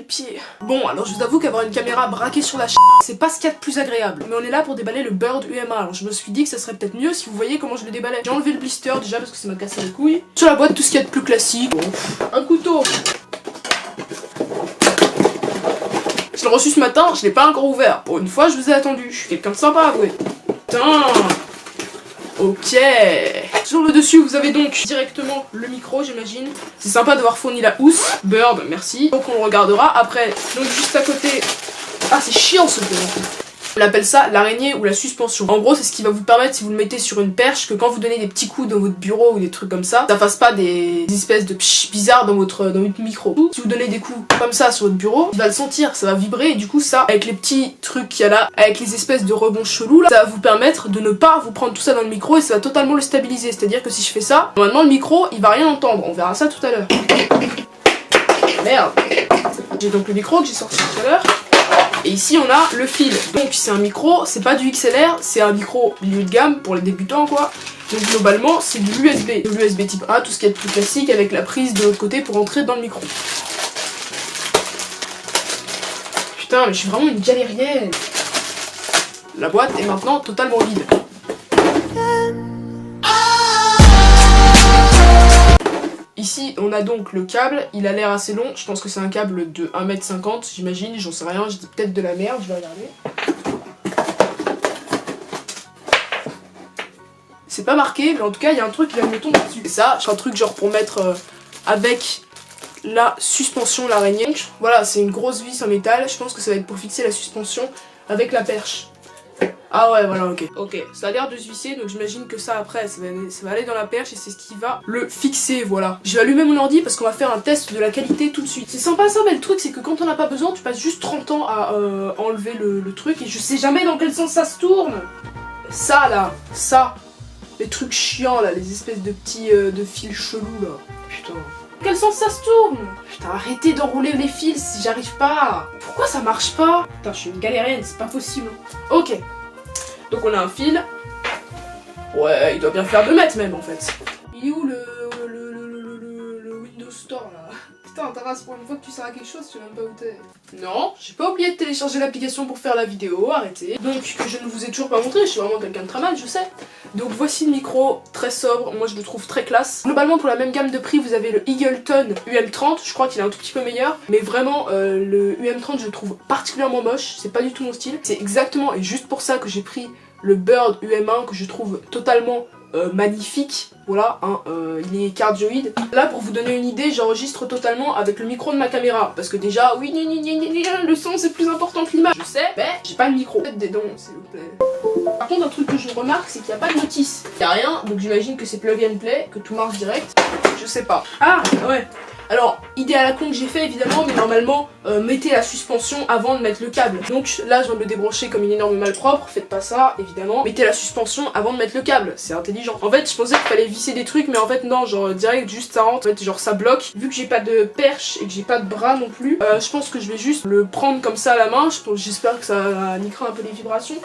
les pieds. Bon, alors je vous avoue qu'avoir une caméra braquée sur la c'est pas ce qu'il y a de plus agréable. Mais on est là pour déballer le Bird UMA. Alors je me suis dit que ça serait peut-être mieux si vous voyez comment je le déballais. J'ai enlevé le blister déjà parce que ça m'a cassé les couilles. Sur la boîte, tout ce qu'il y a de plus classique. Bon. Un couteau. Je l'ai reçu ce matin, je l'ai pas encore ouvert. Pour une fois, je vous ai attendu. Je suis quelqu'un de sympa, avouez. Putain. Ok. Sur le dessus, vous avez donc directement le micro, j'imagine. C'est sympa d'avoir fourni la housse. Bird, merci. Donc on le regardera. Après, donc juste à côté... Ah, c'est chiant ce Bird. On appelle ça l'araignée ou la suspension. En gros, c'est ce qui va vous permettre, si vous le mettez sur une perche, que quand vous donnez des petits coups dans votre bureau ou des trucs comme ça fasse pas des espèces de psh bizarres dans votre micro. Si vous donnez des coups comme ça sur votre bureau, il va le sentir, ça va vibrer et du coup ça, avec les petits trucs qu'il y a là, avec les espèces de rebonds chelous là, ça va vous permettre de ne pas vous prendre tout ça dans le micro et ça va totalement le stabiliser. C'est-à-dire que si je fais ça, normalement le micro, il va rien entendre. On verra ça tout à l'heure. Merde. J'ai donc le micro que j'ai sorti tout à l'heure. Et ici on a le fil, donc c'est un micro, c'est pas du XLR, c'est un micro milieu de gamme pour les débutants quoi. Donc globalement c'est de l'USB, de l'USB type A, tout ce qui est de plus classique avec la prise de l'autre côté pour entrer dans le micro. Putain mais je suis vraiment une galérienne. La boîte est maintenant totalement vide. Ici, on a donc le câble, il a l'air assez long, je pense que c'est un câble de 1,50 m, j'imagine, j'en sais rien, j'ai peut-être de la merde, je vais regarder. C'est pas marqué, mais en tout cas, il y a un truc qui va me tomber dessus. Et ça, c'est un truc genre pour mettre avec la suspension, l'araignée. Donc voilà, c'est une grosse vis en métal, je pense que ça va être pour fixer la suspension avec la perche. Ah ouais, voilà, ok. Ok, ça a l'air de se visser, donc j'imagine que ça après, ça va aller dans la perche et c'est ce qui va le fixer, voilà. Je vais allumer mon ordi parce qu'on va faire un test de la qualité tout de suite. C'est sympa ça, mais le truc c'est que quand on n'a pas besoin, tu passes juste 30 ans à enlever le truc et je sais jamais dans quel sens ça se tourne. Ça là, ça, les trucs chiants là, les espèces de petits de fils chelous là. Putain. Quel sens ça se tourne? Putain, arrêtez d'enrouler les fils si j'arrive pas. Pourquoi ça marche pas? Putain, je suis une galérienne, c'est pas possible. Ok. Donc on a un fil. Ouais, il doit bien faire 2 mètres même en fait. Il est où le Windows Store là? Putain, Taras, pour une fois que tu sers à quelque chose, tu sais même pas où t'es. Non, j'ai pas oublié de télécharger l'application pour faire la vidéo, arrêtez. Donc que je ne vous ai toujours pas montré, je suis vraiment quelqu'un de très mal, je sais. Donc voici le micro, très sobre, moi je le trouve très classe. Globalement pour la même gamme de prix, vous avez le Eagleton UM30, je crois qu'il est un tout petit peu meilleur. Mais vraiment, le UM30 je le trouve particulièrement moche, c'est pas du tout mon style. C'est exactement et juste pour ça que j'ai pris le Bird UM1 que je trouve totalement magnifique. Voilà, hein, il est cardioïde. Là, pour vous donner une idée, j'enregistre totalement avec le micro de ma caméra. Parce que déjà, oui, le son c'est plus important que l'image. Je sais, mais j'ai pas le micro. Faites des dons, s'il vous plaît. Par contre, un truc que je remarque, c'est qu'il n'y a pas de notice. Il n'y a rien, donc j'imagine que c'est plug and play, que tout marche direct. Je sais pas. Ah, ouais. Alors, idée à la con que j'ai fait évidemment, mais normalement, mettez la suspension avant de mettre le câble. Donc là, je viens de le débrancher comme une énorme malpropre, faites pas ça, évidemment. Mettez la suspension avant de mettre le câble, c'est intelligent. En fait, je pensais qu'il fallait visser des trucs, mais en fait non, genre direct, juste ça rentre, en fait, genre ça bloque. Vu que j'ai pas de perche et que j'ai pas de bras non plus, je pense que je vais juste le prendre comme ça à la main, j'espère que ça niquera un peu les vibrations.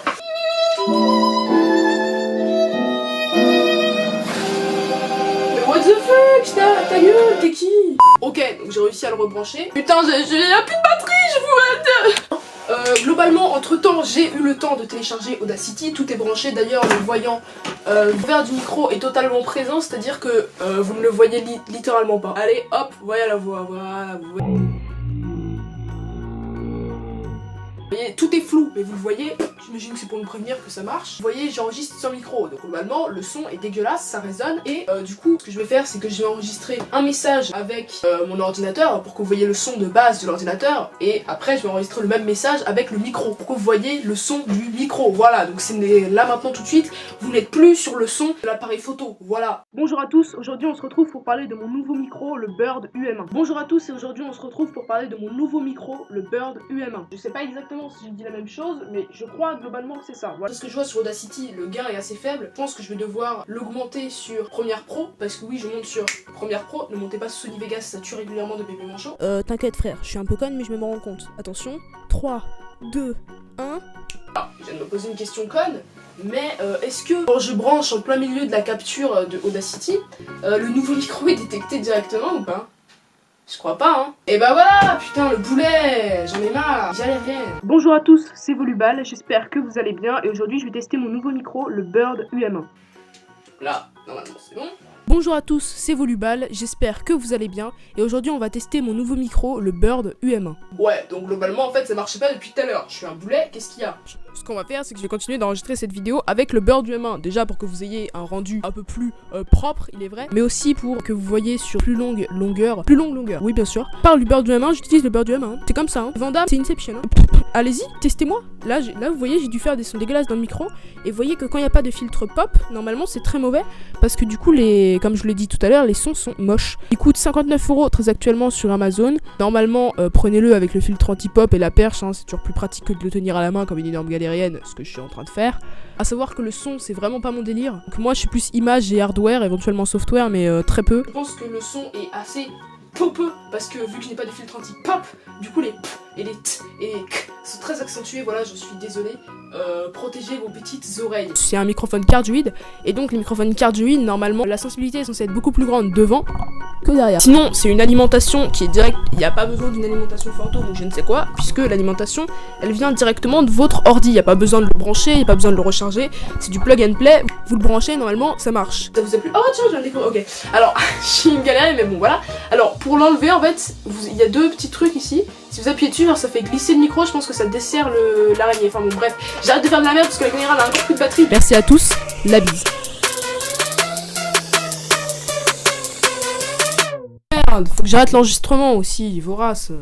What the fuck, ta gueule, t'es qui? Ok, donc j'ai réussi à le rebrancher. Putain, j'ai plus de batterie, je vous globalement, entre temps, j'ai eu le temps de télécharger Audacity, tout est branché. D'ailleurs, le voyant vert du micro est totalement présent, c'est-à-dire que vous ne le voyez littéralement pas. Allez, hop, voilà la voix, voilà, vous voyez. Vous voyez, tout est flou, mais vous le voyez, j'imagine que c'est pour me prévenir que ça marche. Vous voyez, j'enregistre sans micro, donc globalement, le son est dégueulasse, ça résonne. Et du coup, ce que je vais faire, c'est que je vais enregistrer un message avec mon ordinateur pour que vous voyez le son de base de l'ordinateur. Et après, je vais enregistrer le même message avec le micro pour que vous voyez le son du micro. Voilà, donc c'est là maintenant tout de suite, vous n'êtes plus sur le son de l'appareil photo. Voilà. Bonjour à tous, aujourd'hui on se retrouve pour parler de mon nouveau micro, le Bird UM1. Bonjour à tous et aujourd'hui on se retrouve pour parler de mon nouveau micro, le Bird UM1. Je sais pas exactement si je dis la même chose, mais je crois globalement que c'est ça. Voilà. Parce que je vois sur Audacity, le gain est assez faible. Je pense que je vais devoir l'augmenter sur Premiere Pro, parce que oui, je monte sur Premiere Pro. Ne montez pas sur Sony Vegas, ça tue régulièrement de bébé manchot. T'inquiète frère, je suis un peu conne, mais je me rends compte. Attention, 3, 2, 1... Ah, je viens de me poser une question conne, mais est-ce que quand je branche en plein milieu de la capture de Audacity, le nouveau micro est détecté directement ou pas? Je crois pas, hein. Et bah voilà, putain, le boulet, j'en ai marre, j'y arrive rien. Bonjour à tous, c'est Volubal, j'espère que vous allez bien, et aujourd'hui je vais tester mon nouveau micro, le Bird UM1. Là, normalement c'est bon. Bonjour à tous, c'est Volubal, j'espère que vous allez bien, et aujourd'hui on va tester mon nouveau micro, le Bird UM1. Ouais, donc globalement en fait ça marchait pas depuis tout à l'heure, je suis un boulet, qu'est-ce qu'il y a? Ce qu'on va faire, c'est que je vais continuer d'enregistrer cette vidéo avec le Bird UM1, déjà pour que vous ayez un rendu un peu plus propre, il est vrai, mais aussi pour que vous voyez sur plus longue longueur, oui bien sûr. Par le Bird UM1, j'utilise le Bird UM1, hein. C'est comme ça, hein. Vendable, c'est Inception, hein. Allez-y, testez-moi. Là, vous voyez, j'ai dû faire des sons dégueulasses dans le micro, et vous voyez que quand il n'y a pas de filtre pop, normalement c'est très mauvais, parce que du coup, comme je l'ai dit tout à l'heure, les sons sont moches. Ils coûtent 59€ très actuellement sur Amazon. Normalement, prenez-le avec le filtre anti-pop et la perche, hein, c'est toujours plus pratique que de le tenir à la main comme une énorme galérienne, ce que je suis en train de faire. À savoir que le son, c'est vraiment pas mon délire. Donc moi, je suis plus image et hardware, éventuellement software, mais très peu. Je pense que le son est assez popeux, parce que vu que je n'ai pas de filtre anti-pop, du coup les p et les t et les k sont très accentués, voilà, je suis désolé. Protégez vos petites oreilles. C'est un microphone cardioïde, et donc les microphones cardioïdes, normalement, la sensibilité est censée être beaucoup plus grande devant que derrière. Sinon, c'est une alimentation qui est directe, il n'y a pas besoin d'une alimentation fantôme ou je ne sais quoi, puisque l'alimentation, elle vient directement de votre ordi, il n'y a pas besoin de le brancher, il n'y a pas besoin de le recharger, c'est du plug and play, vous le branchez, normalement, ça marche. Ça vous a plu? Oh tiens, j'ai un déco, ok. Alors, je suis une galère, mais bon, voilà. Alors, pour l'enlever, en fait, il y a deux petits trucs ici. Si vous appuyez dessus, genre, ça fait glisser le micro, je pense que ça dessert l'araignée. Enfin bon, bref, j'arrête de faire de la merde parce que la caméra a encore plus de batterie. Merci à tous, la bise. Merde, faut que j'arrête l'enregistrement aussi, vorace.